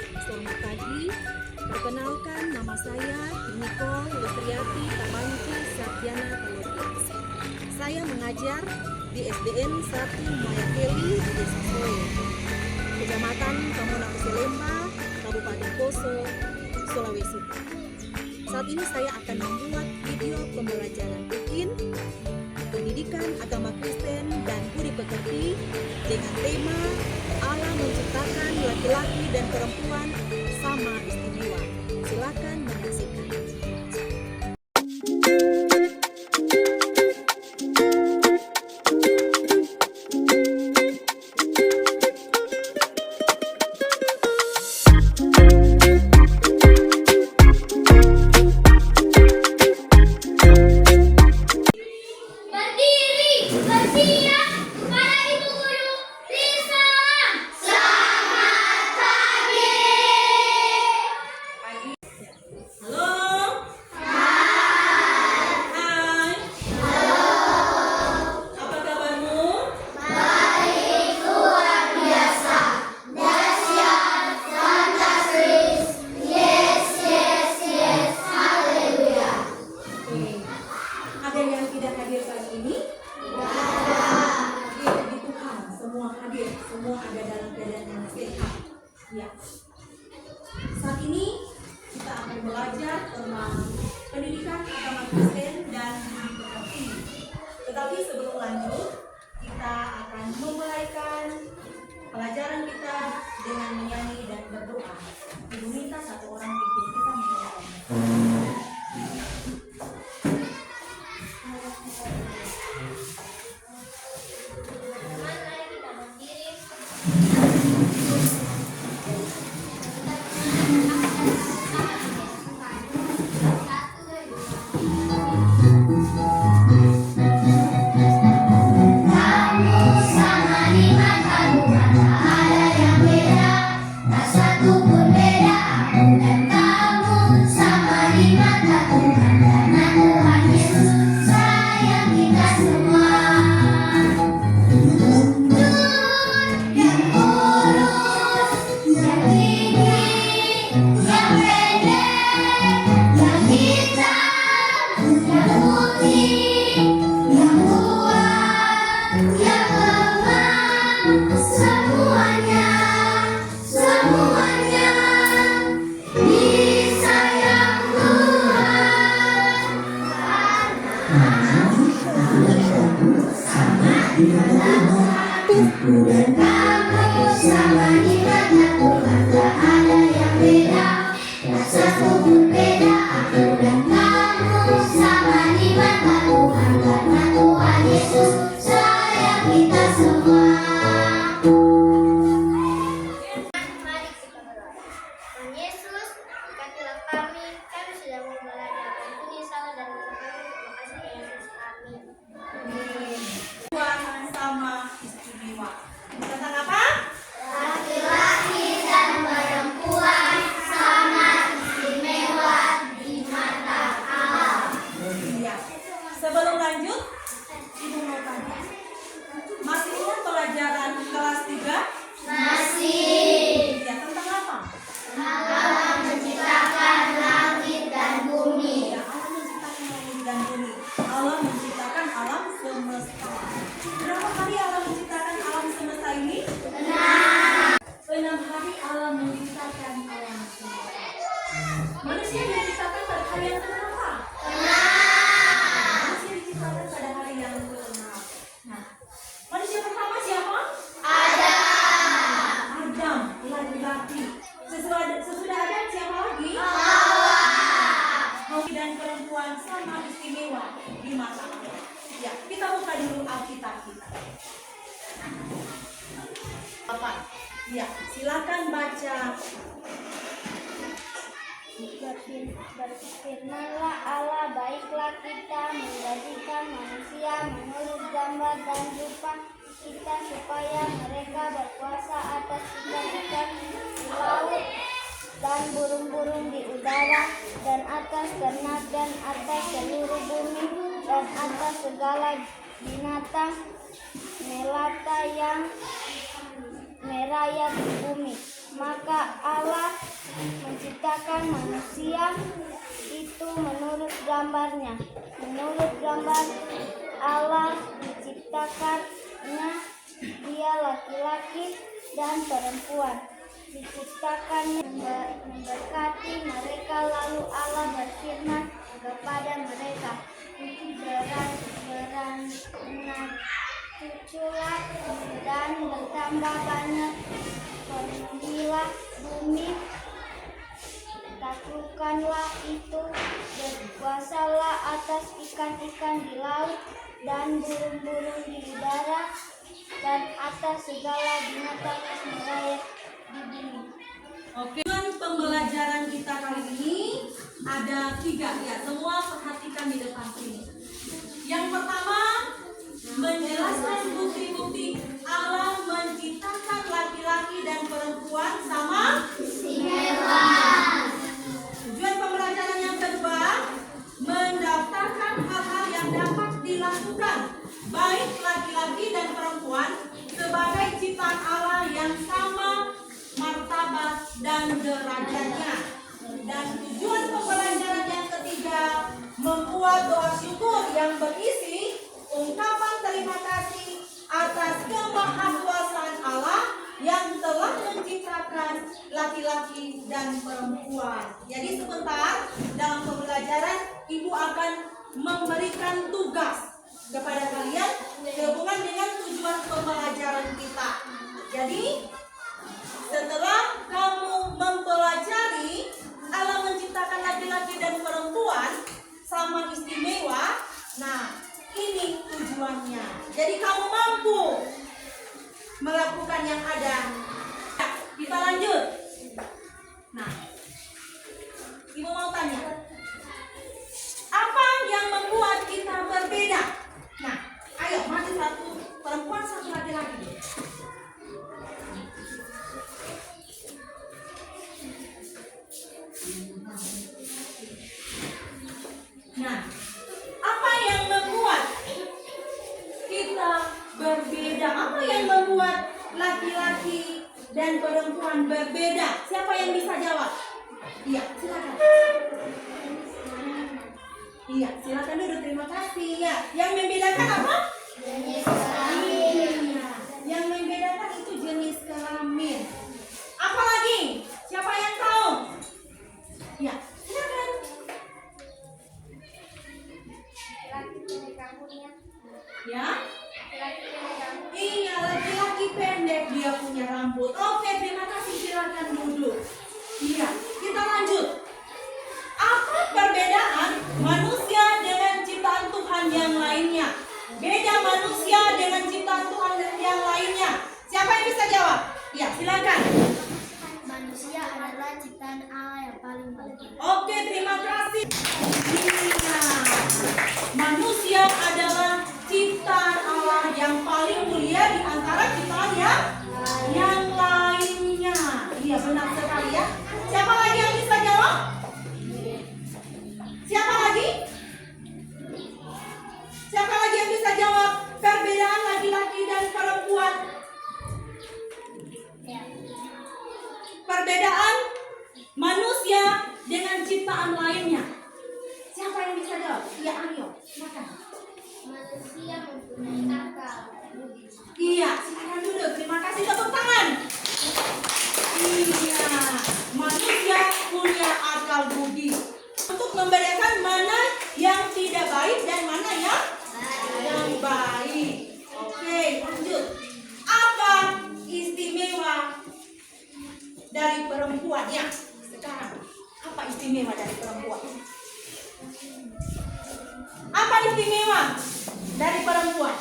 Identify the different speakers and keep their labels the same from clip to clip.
Speaker 1: Selamat pagi. Perkenalkan, nama saya Nicole Lutriati Tamanki Sarjana Teologi. Saya mengajar di SDN 1 Mayakeli di Desa Soe, Kecamatan Pamulang Selemba, Kabupaten Poso, Sulawesi. Saat ini saya akan membuat video pembelajaran rutin pendidikan agama Kristen dan budi pekerti dengan tema Allah menciptakan laki-laki dan perempuan sama istimewa. Silakan menyaksikan. Ada yang tidak hadir saat ini? Oke, puji Tuhan, semua hadir, semua ada dalam keadaan yang sehat. Ya. Saat ini kita akan belajar tentang pendidikan agama Kristen dan budi pekerti. Tetapi sebelum lanjut, kita akan memulaikan pelajaran kita dengan menyanyi dan berdoa. Ibu minta satu orang pimpin kita menyanyi.
Speaker 2: Dan kamu sama di mata Tuhan, tak ada yang beda. Rasa pun beda, aku dan kamu sama di mata Tuhan, karena Tuhan Yesus sayang kita semua. Mari kita berdoa. Tuhan Yesus, berkatilah kami sudah mau belajar. Ampuni salah dan dosa kami. Terima kasih Yesus, amin.
Speaker 1: Sama istimewa. Tentang apa?
Speaker 2: Laki-laki dan perempuan sama istimewa di mata Allah.
Speaker 1: Iya. Sebelum lanjut, Ibu mau tanya. Masih ingat pelajaran kelas 3?
Speaker 2: Masih.
Speaker 1: Iya, tentang apa?
Speaker 2: Allah menciptakan langit dan bumi.
Speaker 1: Ya, Allah menciptakan langit dan bumi. Allah menciptakan alam semesta. Berapa hari Allah menciptakan alam semesta ini? 6 hari Allah menciptakan alam semesta. Manusia diciptakan pada hari yang keberapa? Manusia diciptakan pada hari yang ke-6. Nah, manusia pertama siapa? Adam, laki-laki. Sesudah Adam siapa lagi? Hawa. Dan perempuan sama istimewa di mata Allah. Ya, kita buka dulu Alkitab kita. Apa? Ya, silakan baca.
Speaker 2: Berfirmanlah Allah, baiklah kita menjadikan manusia menurut gambar dan rupa kita, supaya mereka berkuasa atas ikan-ikan di laut dan burung-burung di udara, dan atas ternak, dan atas seluruh bumi, dan atas segala binatang melata yang merayap di bumi. Maka Allah menciptakan manusia itu menurut gambarnya. Menurut gambar Allah diciptakannya dia laki-laki dan perempuan. Diciptakannya memberkati mereka, lalu Allah berfirman kepada mereka, cuculah dan bertambah banyak, penuhilah bumi, taklukkanlah itu, berkuasalah atas ikan-ikan di laut dan burung-burung di udara dan atas segala binatang yang merayap di bumi.
Speaker 1: Oke, pembelajaran kita kali ini ada 3 ya. Semua perhatikan di depan sini. Yang pertama, menjelaskan bukti-bukti Allah menciptakan laki-laki dan perempuan sama istimewa. Tujuan pembelajaran yang kedua, mendaftarkan hal-hal yang dapat dilakukan baik laki-laki dan perempuan sebagai ciptaan Allah yang sama martabat dan derajatnya. Dan tujuan pembelajaran yang ketiga, membuat doa syukur yang berisi ungkapan terima kasih atas kemahakuasaan Allah yang telah menciptakan laki-laki dan perempuan. Jadi sebentar dalam pembelajaran Ibu akan memberikan tugas kepada kalian sehubungan dengan tujuan pembelajaran kita. Jadi setelah kamu mempelajari Allah menciptakan laki-laki dan perempuan sama istimewa, nah ini tujuannya. Jadi kamu mampu melakukan yang ada. Ya, kita lanjut. Nah, Ibu mau tanya, apa yang membuat kita berbeda? Nah, ayo maju, satu perempuan, satu laki-laki. Nah, apa yang membuat kita berbeda? Apa yang membuat laki-laki dan perempuan berbeda? Siapa yang bisa jawab? Iya, silakan. Iya, silakan duduk. Terima kasih. Ya, yang membedakan apa?
Speaker 2: Jenis kelamin.
Speaker 1: Iya, yang membedakan itu jenis kelamin. Apa lagi? Siapa yang tahu? Ya, silakan.
Speaker 2: Laki-laki pendek rambutnya.
Speaker 1: Ya.
Speaker 2: Laki-laki pendek rambut.
Speaker 1: Iya, laki-laki pendek dia punya rambut. Oke, terima kasih. Silakan duduk. Iya, kita lanjut. Apa perbedaan manusia dengan ciptaan Tuhan yang lainnya? Beda manusia dengan ciptaan Tuhan yang lainnya. Siapa yang bisa jawab? Iya, silakan.
Speaker 2: Manusia adalah ciptaan Allah yang paling baik.
Speaker 1: Oke, terima kasih. Iya. Manusia adalah ciptaan Allah yang paling mulia di antara ciptaan yang lainnya. Iya, benar sekali ya. Siapa lagi yang bisa jawab? Siapa lagi? Siapa lagi yang bisa jawab perbedaan laki-laki dan perempuan? Perbedaan manusia dengan ciptaan lainnya. Siapa yang bisa jawab? Ya, ayo, silakan.
Speaker 2: Manusia mempunyai akal.
Speaker 1: Iya, silakan duduk. Terima kasih, tepuk tangan. Iya, manusia punya akal budi untuk membedakan mana yang tidak baik dan mana yang baik. Oke, lanjut. Apa istimewa dari perempuan ya? Sekarang, apa istimewa dari perempuan? Apa istimewa dari perempuan?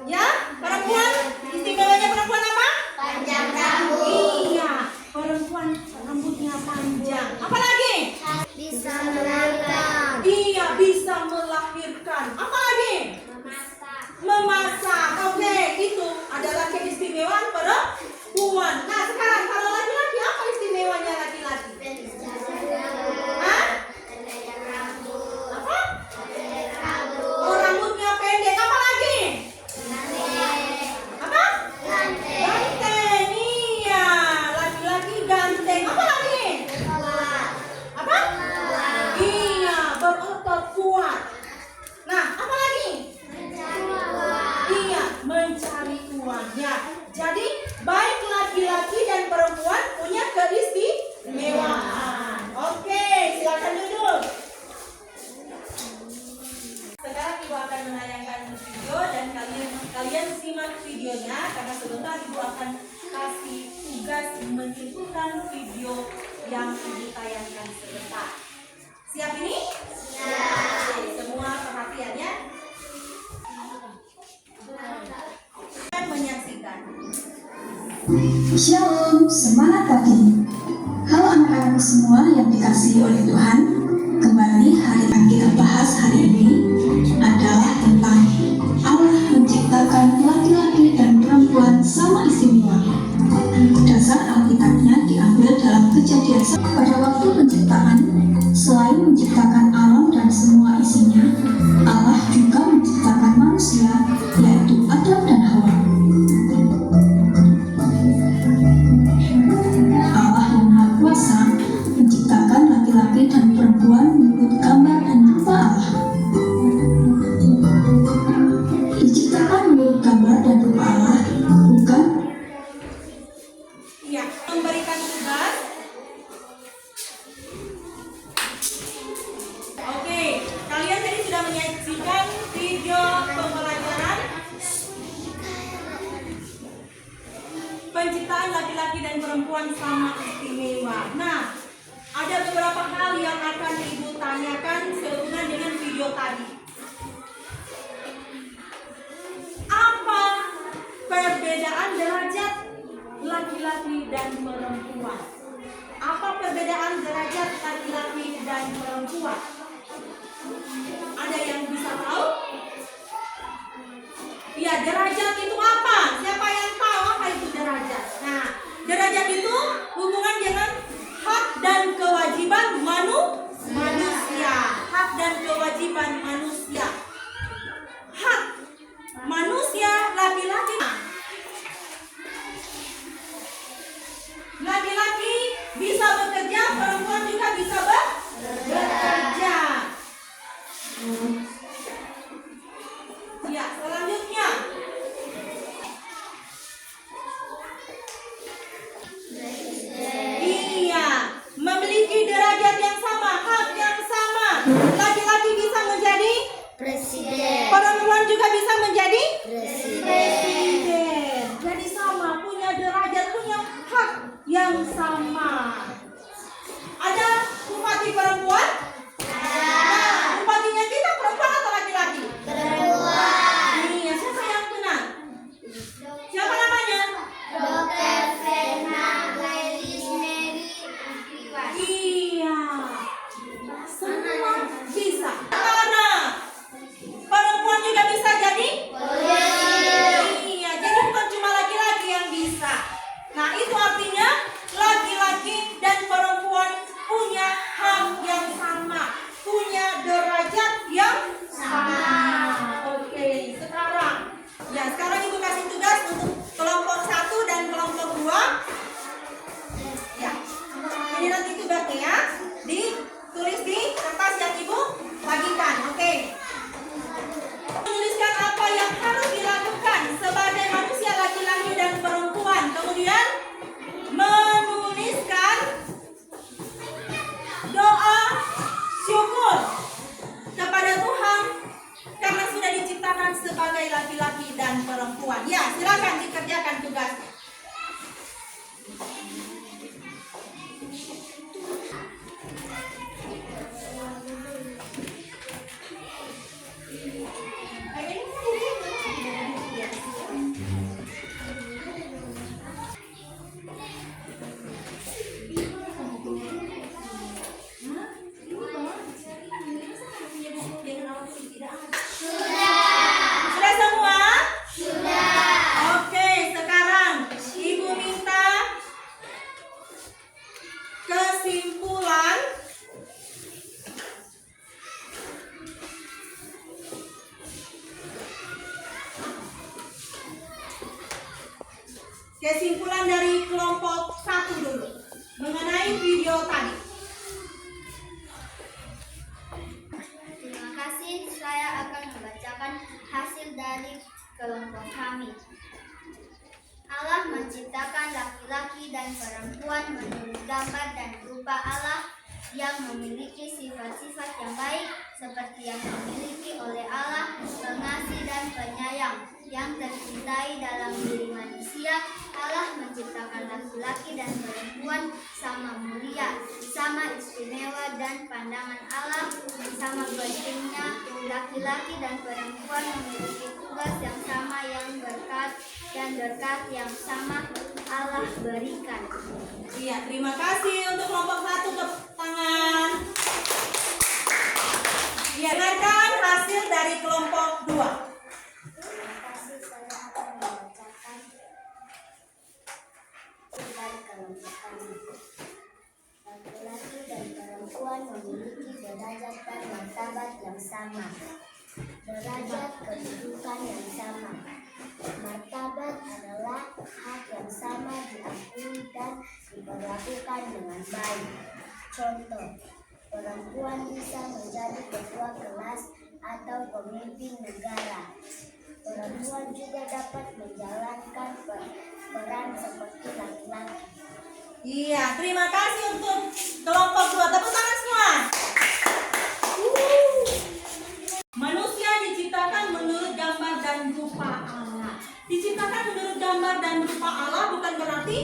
Speaker 1: Ya, perempuan, istimewanya perempuan apa?
Speaker 2: Panjang rambut.
Speaker 1: Iya, perempuan rambutnya panjang. Apa lagi?
Speaker 2: Bisa melahirkan.
Speaker 1: Iya, bisa melahirkan. Apa lagi?
Speaker 2: Memasak.
Speaker 1: Memasak. Oke, itu adalah keistimewaan perempuan. Nah, sekarang kalau laki-laki, apa istimewanya laki-laki? Hah? Apa? Oh, rambutnya pendek. Apa lagi? Apa? Ganteng. Iya. melanjutkan video yang Ibu tayangkan sebentar. Siap ini? Siap. Oke, semua perhatian ya. Dan menyaksikan.
Speaker 3: Shalom, semangat pagi. Halo anak-anakku semua yang dikasihi oleh Tuhan. Kembali hari yang kita bahas hari ini adalah tentang Allah menciptakan laki-laki dan perempuan sama istimewa. Dasar Alkitabnya diambil dalam Kejadian. Pada waktu penciptaan, selain menciptakan alam dan semua isinya, Allah juga menciptakan manusia, yaitu Adam dan Hawa. Allah yang Maha Kuasa menciptakan laki-laki dan perempuan menurut gambar dan rupa Allah. Diciptakan menurut gambar dan rupa Allah, bukan?
Speaker 1: Ya, memberikan tugas. Oke, kalian tadi sudah menyaksikan video pembelajaran penciptaan laki-laki dan perempuan sama istimewa. Nah, ada beberapa hal yang akan Ibu tanyakan sehubungan dengan video tadi. Apa perbedaan derajat laki-laki dan perempuan? Apa perbedaan derajat laki-laki dan perempuan? Ada yang bisa tahu? Ya, derajat itu apa? Siapa yang tahu apa itu derajat? Nah, derajat itu hubungan dengan hak dan kewajiban manusia. Hak dan kewajiban manusia. Hak manusia laki-laki. Laki-laki bisa bekerja, perempuan juga bisa bekerja. Ya, selanjutnya. Iya, memiliki derajat yang sama, hak yang sama. Laki-laki bisa menjadi
Speaker 2: Presiden.
Speaker 1: perempuan juga bisa menjadi
Speaker 2: Presiden.
Speaker 1: Jadi sama, punya derajat, punya hak yang sama. Ada bupati perempuan? Nah, bupatinya kita perempuan atau laki-laki?
Speaker 2: Perempuan.
Speaker 1: Iya, siapa yang kenal? Siapa namanya?
Speaker 2: Dr. Vena Gladys Mary Iwan.
Speaker 1: Iya, semua bisa. Karena perempuan juga bisa jadi? Iya, jadi bukan cuma laki-laki yang bisa. Nah, itu artinya laki-laki dan perempuan punya hak yang sama, punya derajat yang sama. Oke, sekarang Ibu kasih tugas untuk kelompok 1 dan kelompok 2. Ya, ini nanti tugasnya ya, ditulis di kertas yang Ibu bagikan. Oke. Menuliskan apa yang harus dilakukan sebagai manusia laki-laki dan perempuan. Kemudian menuliskan doa syukur kepada Tuhan karena sudah diciptakan sebagai laki-laki dan perempuan. Ya, silakan dikerjakan tugasnya. Sudah semua? Oke, sekarang Ibu minta kesimpulan dari kelompok 1 dulu mengenai video tadi.
Speaker 2: Terima kasih, saya akan membacakan hasil dari kelompok kami. Allah menciptakan laki-laki dan perempuan menurut gambar dan rupa Allah yang memiliki sifat-sifat yang baik seperti yang dimiliki oleh Allah, pengasih dan penyayang. yang tercintai dalam diri manusia, Allah menciptakan laki-laki dan perempuan sama mulia, sama istimewa, dan pandangan Allah sama pentingnya. Laki-laki dan perempuan memiliki tugas yang sama, yang berkat yang sama Allah berikan.
Speaker 1: Iya, terima kasih untuk kelompok 1, tepuk tangan. Iya, dengarkan hasil dari kelompok 2.
Speaker 2: Terima kasih, saya akan membacakan dari kelompok kami. Laki-laki dan perempuan memiliki derajat dan martabat yang sama, derajat kedudukan yang sama. Martabat adalah hak yang sama diakui dan diperlakukan dengan baik. Contoh, perempuan bisa menjadi ketua kelas atau pemimpin negara. Perempuan juga dapat menjalankan peran seperti laki-laki.
Speaker 1: Iya, terima kasih untuk kelompok 2. Tepuk tangan semua. Manusia diciptakan menurut gambar dan rupa Allah. Diciptakan menurut gambar dan rupa Allah bukan berarti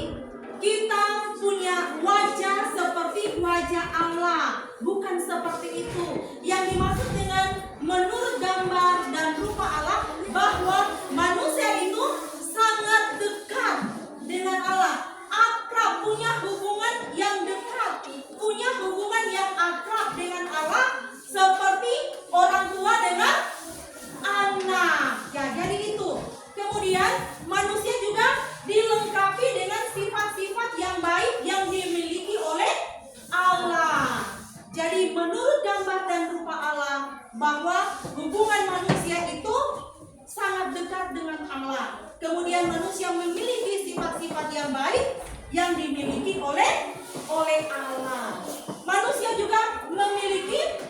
Speaker 1: kita punya wajah seperti wajah Allah. Bukan seperti itu. Yang dimaksud dengan menurut gambar dan rupa Allah, bahwa manusia itu sangat dekat dengan Allah. Akrab, punya hubungan yang dekat, punya hubungan yang akrab dengan Allah, seperti orang tua dengan anak. Ya, jadi itu. Kemudian manusia juga dilengkapi dengan sifat-sifat yang baik yang dimiliki oleh Allah. Jadi menurut gambar dan rupa Allah, bahwa hubungan manusia itu sangat dekat dengan Allah. Kemudian manusia memiliki sifat-sifat yang baik yang dimiliki oleh Allah. Manusia juga memiliki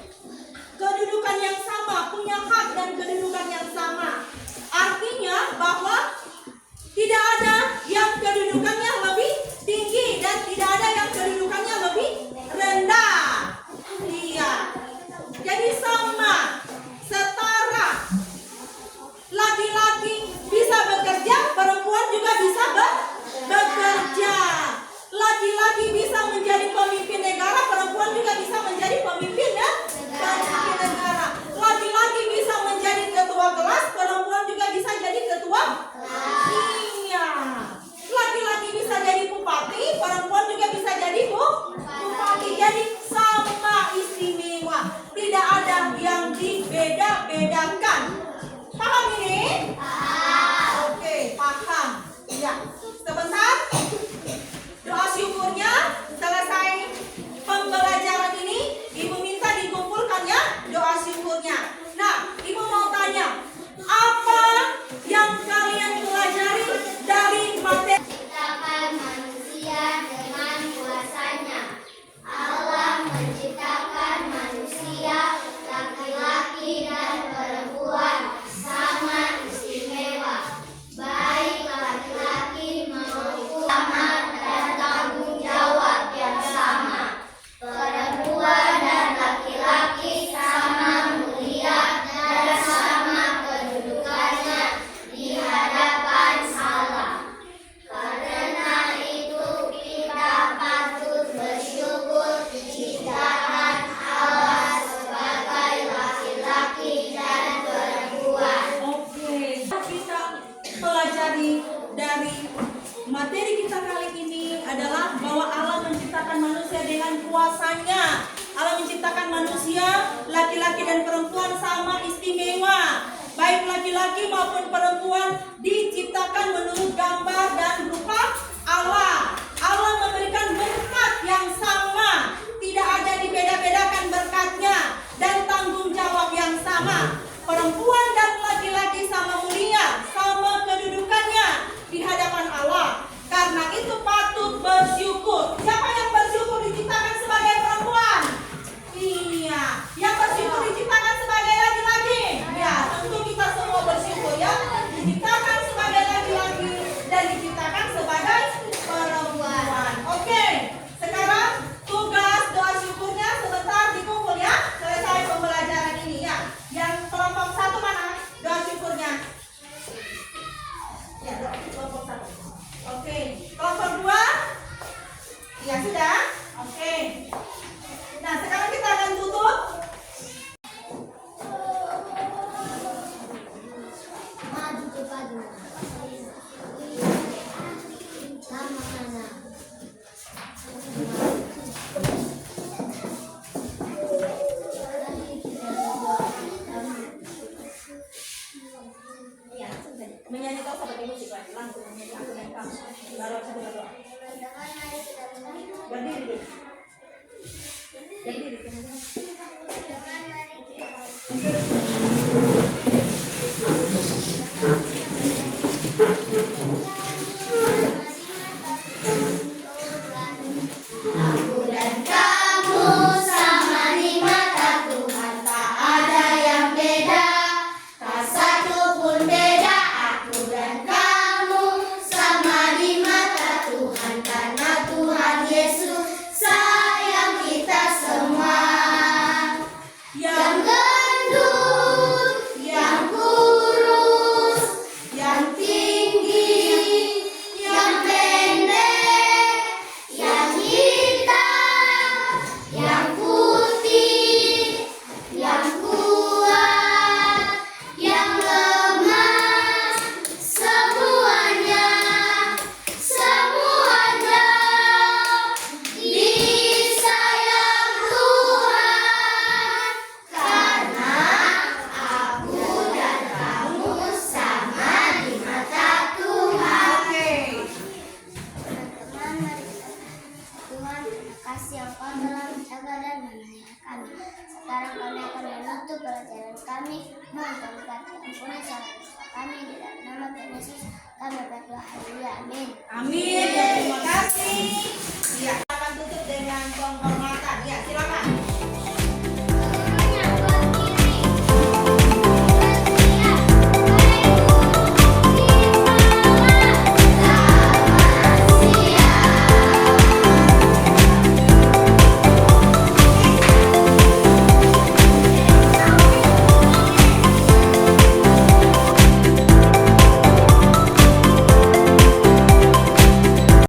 Speaker 1: kedudukan yang sama, punya hak dan kedudukan yang sama. Artinya bahwa tidak ada yang kedudukannya lebih tinggi dan tidak ada yang kedudukannya lebih rendah. Iya. Jadi sama, setara. Laki-laki bisa bekerja, perempuan juga bisa bekerja. Laki-laki bisa menjadi pemimpin negara, perempuan juga bisa menjadi pemimpin negara. Laki-laki bisa menjadi ketua kelas, perempuan juga bisa jadi ketua. Iya. Laki-laki bisa jadi bupati, perempuan juga bisa jadi bupati. Jadi sama istimewa, tidak ada yang dibeda-bedakan. Paham ini? Oke, paham. Ya. Sebentar. Doa syukurnya selesai pembelajaran ini, Ibu minta dikumpulkan ya doa syukurnya. Nah, Ibu mau tanya, apa yang kalian pelajari dari materi?
Speaker 2: Menciptakan manusia dengan kuasanya. Allah menciptakan manusia, laki-laki dan perempuan, sama istimewa. Baik laki-laki maupun sama dan tanggung jawab yang sama. Perempuan dan laki-laki sama mulia dan sama kedudukannya di hadapan Allah. Karena itu kita patut bersyukur diciptakan Allah sebagai laki-laki dan perempuan.
Speaker 1: Oke, kita pelajari dari materi kita kali ini adalah bahwa Allah menciptakan manusia dengan kuasanya. Allah menciptakan manusia, laki-laki dan perempuan sama istimewa. Baik laki-laki maupun perempuan diciptakan menurut gambar dan rupa Allah. Allah memberikan berkat yang sama, tidak ada dibeda-bedakan berkatnya, dan tanggung jawab yang sama. Perempuan dan laki-laki sama mulia, sama kedudukannya di hadapan Allah. Karena itu patut bersyukur. Siapa yang bersyukur diciptakan sebagai perempuan? Iya. Yang bersyukur diciptakan sebagai laki-laki? Ya, tentu kita semua bersyukur ya. Diciptakan sebagai laki-laki dan diciptakan sebagai perempuan. Oke. Nah, sekarang kita akan tutup.
Speaker 2: Maju cepat. Sama mana?
Speaker 1: Menyanyi kau seperti musik langsung menyanyi aku dan kamu. Baru aku berdoa. Berdiri dulu. Berdiri.
Speaker 2: Aku dan kamu sama di mata Tuhan, tak ada yang beda, tak satu pun beda. Aku dan kamu sama di mata Tuhan, karena Tuhan Yesus sayang kita semua. Yang gendut, yang kurus, yang tinggi, yang pendek, yang hitam, yang putih, yang kuat, yang lemah, semuanya disayang Tuhan, karena aku dan kamu sama di mata Tuhan. Teman-teman, mari kita Tuhan, terima kasih Engkau telah menjaga dan memelihara kami. Sekarang kami akan menutup pelajaran kami. Mohon kami berkati ampuni salah dosa kami, di dalam nama Tuhan Yesus kami berdoa. Haleluya. Amin.
Speaker 1: Amin. Terima kasih.